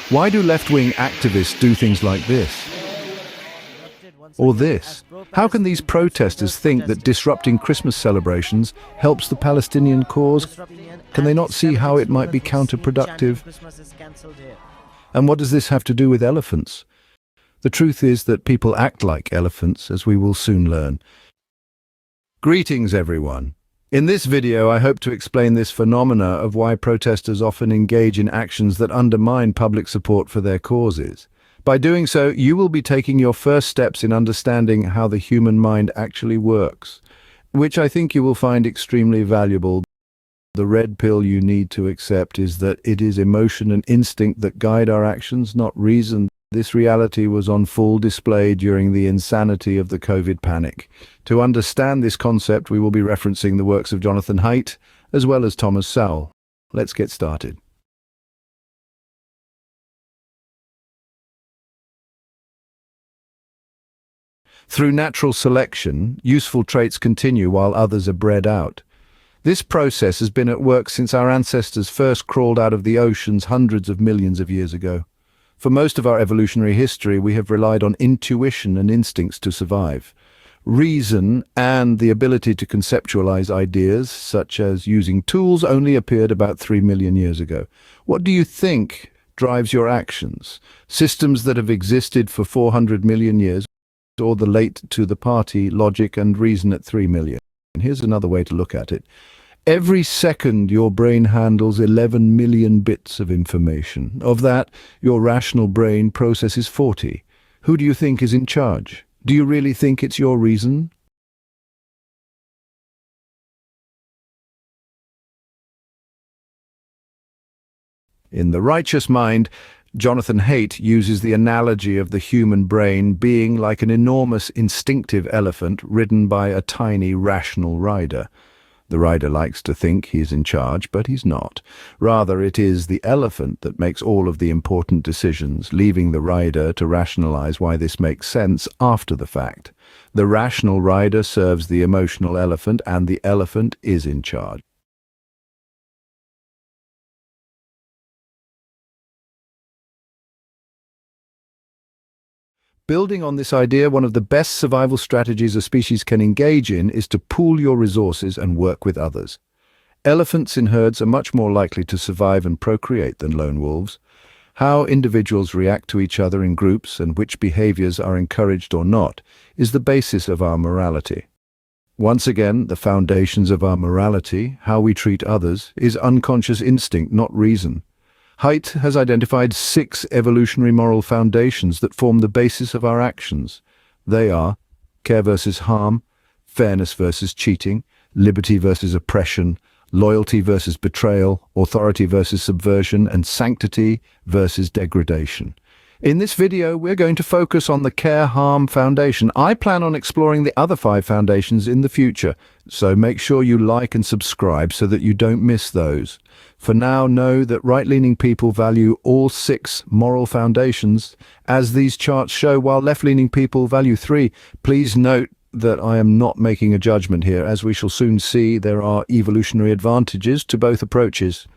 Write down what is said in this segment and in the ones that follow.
Why do left-wing activists do things like this? Or this? How can these protesters think that disrupting Christmas celebrations helps the Palestinian cause? Can they not see how it might be counterproductive? And what does this have to do with elephants? The truth is that people act like elephants, as we will soon learn. Greetings, everyone. In this video, I hope to explain this phenomena of why protesters often engage in actions that undermine public support for their causes. By doing so, you will be taking your first steps in understanding how the human mind actually works, which I think you will find extremely valuable. The red pill you need to accept is that it is emotion and instinct that guide our actions, not reason. This reality was on full display during the insanity of the COVID panic. To understand this concept, we will be referencing the works of Jonathan Haidt, as well as Thomas Sowell. Let's get started. Through natural selection, useful traits continue while others are bred out. This process has been at work since our ancestors first crawled out of the oceans hundreds of millions of years ago. For most of our evolutionary history, we have relied on intuition and instincts to survive. Reason and the ability to conceptualize ideas, such as using tools, only appeared about 3 million years ago. What do you think drives your actions? Systems that have existed for 400 million years, or the late to the party logic and reason at 3 million? Here's another way to look at it. Every second, your brain handles 11 million bits of information. Of that, your rational brain processes 40. Who do you think is in charge? Do you really think it's your reason? In The Righteous Mind, Jonathan Haidt uses the analogy of the human brain being like an enormous instinctive elephant ridden by a tiny rational rider. The rider likes to think he is in charge, but he's not. Rather, it is the elephant that makes all of the important decisions, leaving the rider to rationalize why this makes sense after the fact. The rational rider serves the emotional elephant, and the elephant is in charge. Building on this idea, one of the best survival strategies a species can engage in is to pool your resources and work with others. Elephants in herds are much more likely to survive and procreate than lone wolves. How individuals react to each other in groups and which behaviors are encouraged or not is the basis of our morality. Once again, the foundations of our morality, how we treat others, is unconscious instinct, not reason. Haidt has identified 6 evolutionary moral foundations that form the basis of our actions. They are care versus harm, fairness versus cheating, liberty versus oppression, loyalty versus betrayal, authority versus subversion, and sanctity versus degradation. In this video, we're going to focus on the care-harm foundation. I plan on exploring the other 5 foundations in the future, so make sure you like and subscribe so that you don't miss those. For now, know that right-leaning people value all 6 moral foundations, as these charts show, while left-leaning people value 3. Please note that I am not making a judgment here. As we shall soon see, there are evolutionary advantages to both approaches.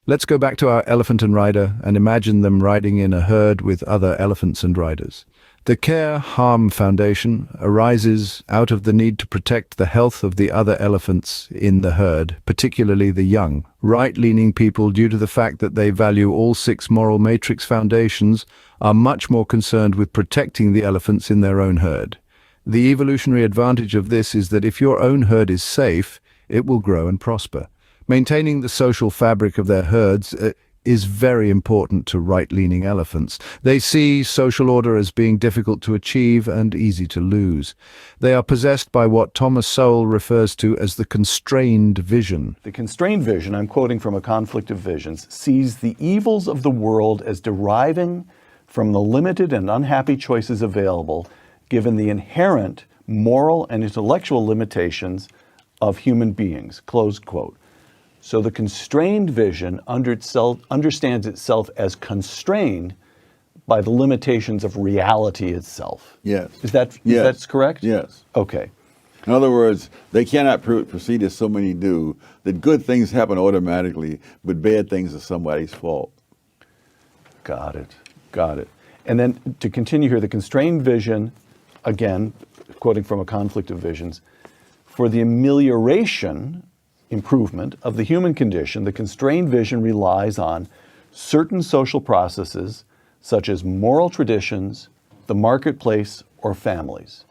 Let's go back to our elephant and rider and imagine them riding in a herd with other elephants and riders. The care-harm foundation arises out of the need to protect the health of the other elephants in the herd, particularly the young. Right-leaning people, due to the fact that they value all 6 moral matrix foundations, are much more concerned with protecting the elephants in their own herd. The evolutionary advantage of this is that if your own herd is safe, it will grow and prosper. Maintaining the social fabric of their herds is very important to right-leaning elephants. They see social order as being difficult to achieve and easy to lose. They are possessed by what Thomas Sowell refers to as the constrained vision. The constrained vision, I'm quoting from A Conflict of Visions, sees the evils of the world as deriving from the limited and unhappy choices available, given the inherent moral and intellectual limitations of human beings, close quote. So the constrained vision understands itself as constrained by the limitations of reality itself. Yes. Is that correct? Yes. Okay. In other words, they cannot proceed as so many do, that good things happen automatically, but bad things are somebody's fault. Got it. Got it. And then to continue here, the constrained vision, again, quoting from A Conflict of Visions, for the amelioration, improvement of the human condition, the constrained vision relies on certain social processes such as moral traditions, the marketplace, or families.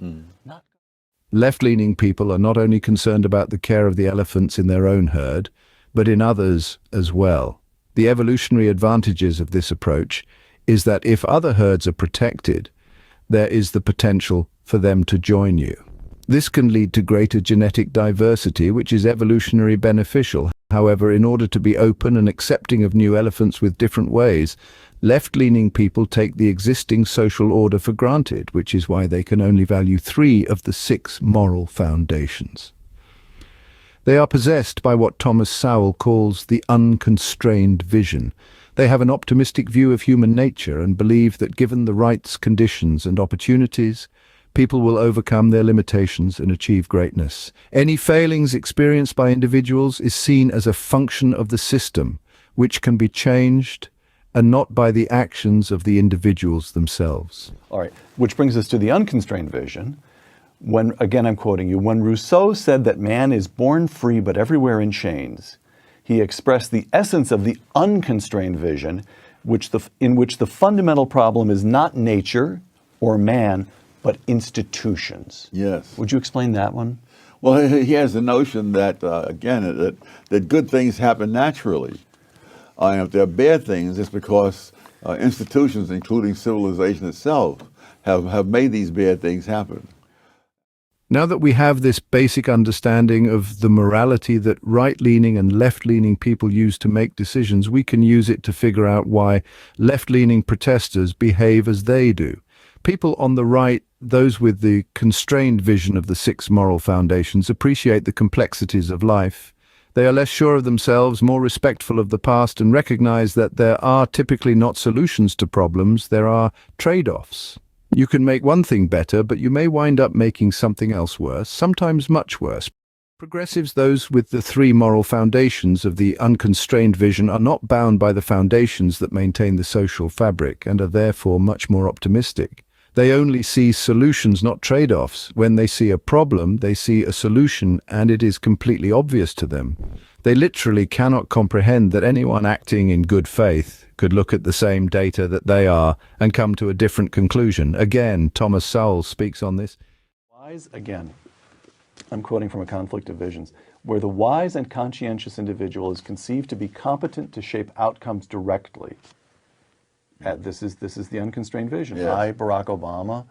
Left-leaning people are not only concerned about the care of the elephants in their own herd, but in others as well. The evolutionary advantages of this approach is that if other herds are protected, there is the potential for them to join you. This can lead to greater genetic diversity, which is evolutionary beneficial. However, in order to be open and accepting of new elephants with different ways, left-leaning people take the existing social order for granted, which is why they can only value 3 of the 6 moral foundations. They are possessed by what Thomas Sowell calls the unconstrained vision. They have an optimistic view of human nature and believe that given the rights, conditions, and opportunities, people will overcome their limitations and achieve greatness. Any failings experienced by individuals is seen as a function of the system, which can be changed, and not by the actions of the individuals themselves. All right, which brings us to the unconstrained vision. When, again, I'm quoting you, when Rousseau said that man is born free but everywhere in chains, he expressed the essence of the unconstrained vision, in which the fundamental problem is not nature or man, but institutions. Yes. Would you explain that one? Well, he has the notion that, that good things happen naturally. And if they're bad things, it's because institutions, including civilization itself, have made these bad things happen. Now that we have this basic understanding of the morality that right-leaning and left-leaning people use to make decisions, we can use it to figure out why left-leaning protesters behave as they do. People on the right, those with the constrained vision of the 6 moral foundations, appreciate the complexities of life. They are less sure of themselves, more respectful of the past, and recognize that there are typically not solutions to problems, there are trade-offs. You can make one thing better, but you may wind up making something else worse, sometimes much worse. Progressives, those with the 3 moral foundations of the unconstrained vision, are not bound by the foundations that maintain the social fabric and are therefore much more optimistic. They only see solutions, not trade-offs. When they see a problem, they see a solution, and it is completely obvious to them. They literally cannot comprehend that anyone acting in good faith could look at the same data that they are and come to a different conclusion. Again, Thomas Sowell speaks on this. Wise, again, I'm quoting from A Conflict of Visions, where the wise and conscientious individual is conceived to be competent to shape outcomes directly. This is the unconstrained vision. Yes. I, Barack Obama,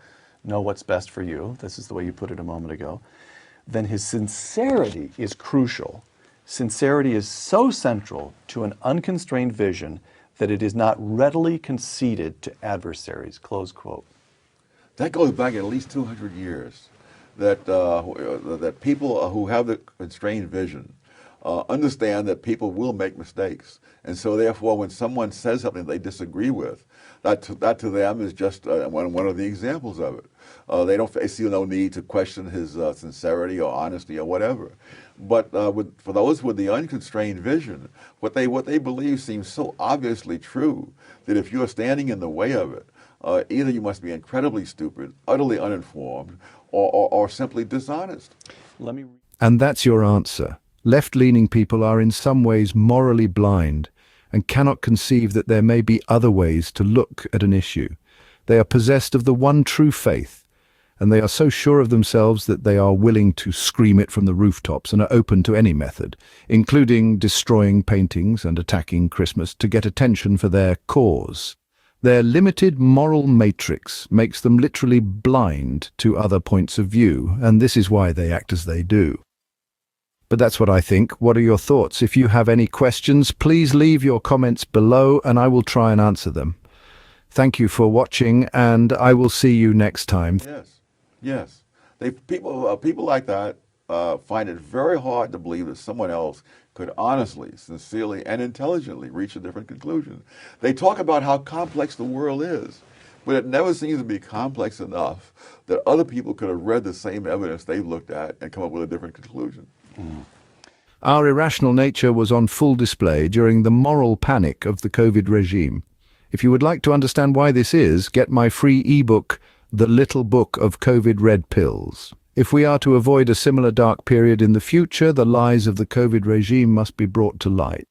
know what's best for you. This is the way you put it a moment ago. Then his sincerity is crucial. Sincerity is so central to an unconstrained vision that it is not readily conceded to adversaries, close quote. That goes back at least 200 years, that people who have the constrained vision understand that people will make mistakes. And so therefore, when someone says something they disagree with, that to them is just one of the examples of it. They see no need to question his sincerity or honesty or whatever. But for those with the unconstrained vision, what they believe seems so obviously true that if you're standing in the way of it, either you must be incredibly stupid, utterly uninformed, or simply dishonest. And that's your answer. Left-leaning people are in some ways morally blind and cannot conceive that there may be other ways to look at an issue. They are possessed of the one true faith, and they are so sure of themselves that they are willing to scream it from the rooftops and are open to any method, including destroying paintings and attacking Christmas to get attention for their cause. Their limited moral matrix makes them literally blind to other points of view, and this is why they act as they do. But that's what I think. What are your thoughts? If you have any questions, please leave your comments below and I will try and answer them. Thank you for watching, and I will see you next time. Yes. People like that find it very hard to believe that someone else could honestly, sincerely, and intelligently reach a different conclusion. They talk about how complex the world is, but it never seems to be complex enough that other people could have read the same evidence they looked at and come up with a different conclusion. Our irrational nature was on full display during the moral panic of the COVID regime. If you would like to understand why this is, get my free ebook, The Little Book of COVID Red Pills. If we are to avoid a similar dark period in the future, the lies of the COVID regime must be brought to light.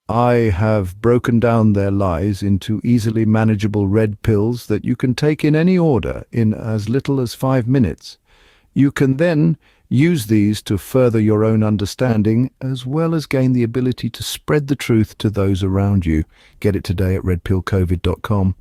I have broken down their lies into easily manageable red pills that you can take in any order in as little as 5 minutes. You can then use these to further your own understanding, as well as gain the ability to spread the truth to those around you. Get it today at redpillcovid.com.